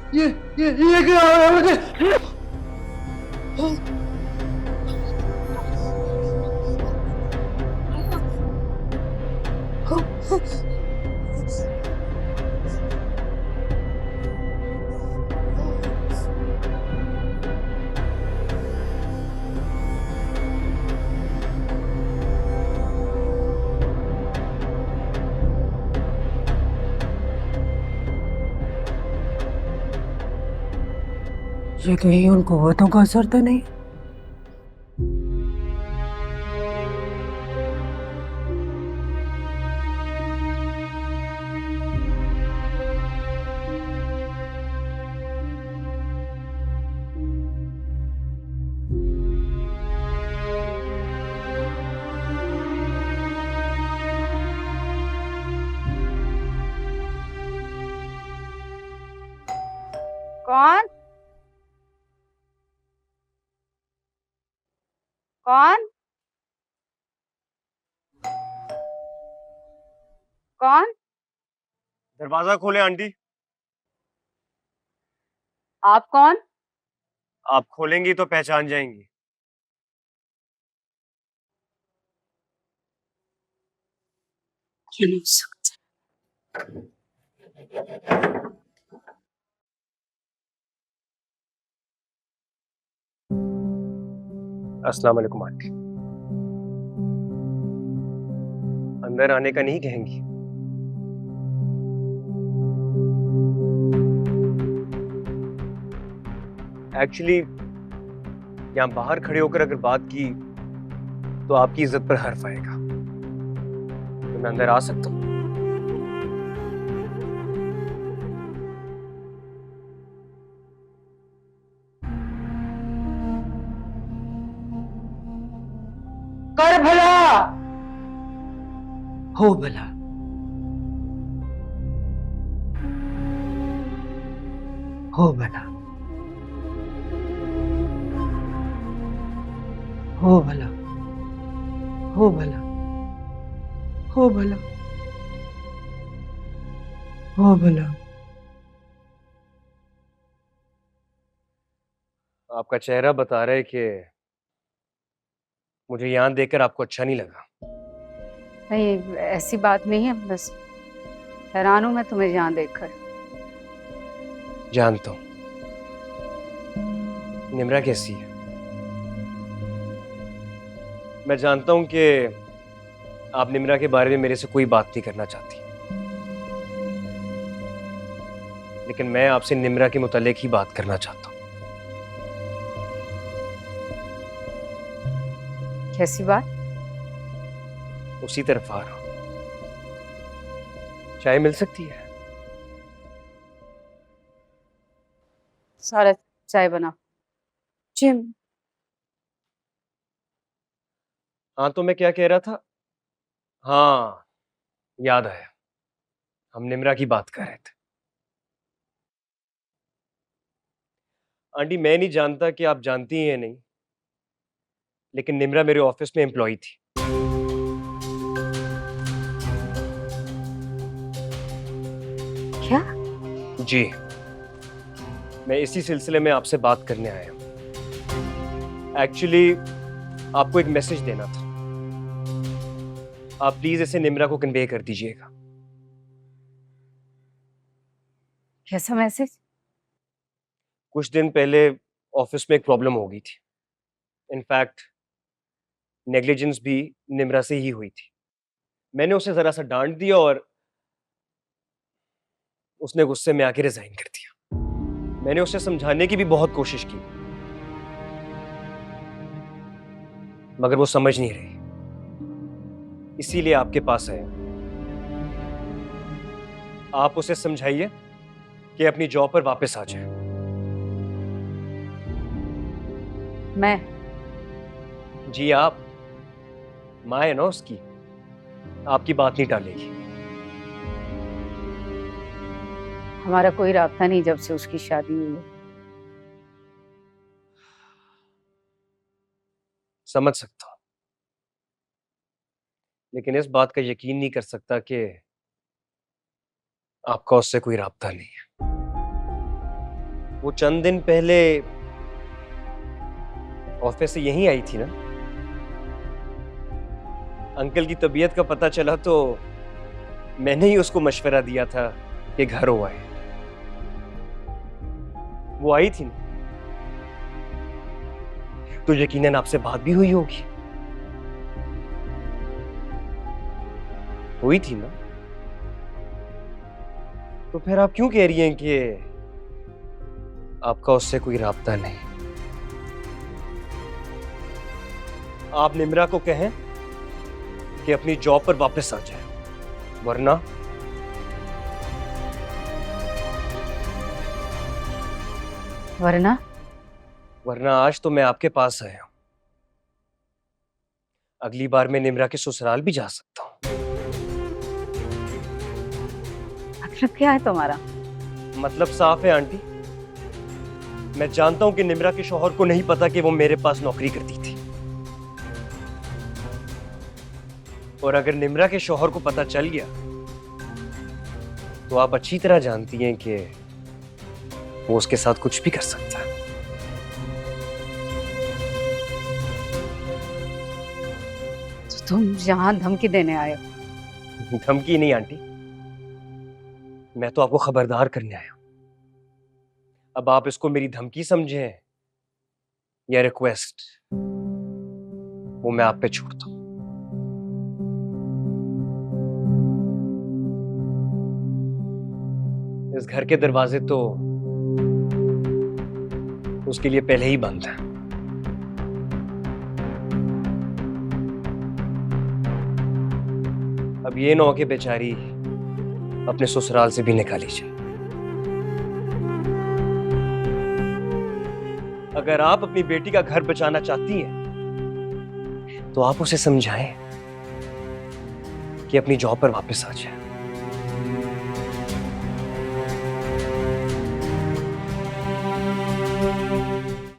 ये क्या हो रहा है मुझे? ये कहीं उन कुव्वतों का असर तो नहीं? कौन? कौन? कौन? दरवाजा खोले आंटी। आप कौन? आप खोलेंगी तो पहचान जाएंगी। ये नहीं हो सकता। अस्सलाम वालेकुम आंटी। अंदर आने का नहीं कहेंगी? एक्चुअली यहाँ बाहर खड़े होकर अगर बात की तो आपकी इज्जत पर हर्फ आएगा। तो मैं अंदर आ सकता हूँ? कर भला हो भला। हो भला। हो भला। हो भला। हो भला। हो भला। आपका चेहरा बता रहा है कि मुझे यहाँ देखकर आपको अच्छा नहीं लगा। नहीं, ऐसी बात नहीं है, बस हैरान हूं मैं तुम्हें यहाँ देखकर। जानता हूँ निम्रा कैसी है। मैं जानता हूँ कि आप निम्रा के बारे में मेरे से कोई बात नहीं करना चाहती, लेकिन मैं आपसे निम्रा के मुतालिक ही बात करना चाहता हूँ। कैसी बात? उसी तरफ आ रहा हूँ। चाय मिल सकती है? सारा चाय बना। जिम। हाँ, तो मैं क्या कह रहा था? हाँ, याद आया, हम निम्रा की बात कर रहे थे। आंटी, मैं नहीं जानता कि आप जानती हैं या नहीं, लेकिन निम्रा मेरे ऑफिस में एम्प्लॉय थी। क्या? जी, मैं इसी सिलसिले में आपसे बात करने आया हूँ। एक्चुअली आपको एक मैसेज देना था। आप प्लीज इसे निम्रा को कन्वे कर दीजिएगा। कैसा मैसेज? कुछ दिन पहले ऑफिस में एक प्रॉब्लम हो गई थी। इनफैक्ट नेग्लिजेंस भी निम्रा से ही हुई थी। मैंने उसे जरा सा डांट दिया और उसने गुस्से में आके रिजाइन कर दिया। मैंने उसे समझाने की भी बहुत कोशिश की, मगर वो समझ नहीं रही, इसीलिए आपके पास है। आप उसे समझाइए कि अपनी जॉब पर वापस आ जाए। मैं? जी आप, माँ है ना उसकी, आपकी बात नहीं टालेगी। हमारा कोई राब्ता नहीं जब से उसकी शादी हुई है। समझ सकता हूं, लेकिन इस बात का यकीन नहीं कर सकता कि आपका उससे कोई राब्ता नहीं है। वो चंद दिन पहले ऑफिस से यहीं आई थी ना। अंकल की तबीयत का पता चला तो मैंने ही उसको मशवरा दिया था कि घर हो आए। वो आई थी ना, तो यकीनन आपसे बात भी हुई होगी। हुई थी ना, तो फिर आप क्यों कह रही हैं कि आपका उससे कोई राब्ता नहीं? आप निम्रा को कहें कि अपनी जॉब पर वापस आ जाए, वरना वरना आज तो मैं आपके पास आया हूं। अगली बार मैं निम्रा के ससुराल भी जा सकता हूं। मतलब क्या है तुम्हारा? मतलब साफ है आंटी, मैं जानता हूं कि निम्रा के शौहर को नहीं पता कि वो मेरे पास नौकरी करती थी, और अगर निम्रा के शौहर को पता चल गया तो आप अच्छी तरह जानती हैं कि वो उसके साथ कुछ भी कर सकता है। तो तुम यहाँ धमकी देने आए हो? धमकी नहीं आंटी, मैं तो आपको खबरदार करने आया हूं। अब आप इसको मेरी धमकी समझें या रिक्वेस्ट, वो मैं आप पे छोड़ता हूं। इस घर के दरवाजे तो उसके लिए पहले ही बंद है। अब ये ना हो कि बेचारी अपने ससुराल से भी निकाली जाए। अगर आप अपनी बेटी का घर बचाना चाहती हैं, तो आप उसे समझाएं कि अपनी जॉब पर वापस आ जाए।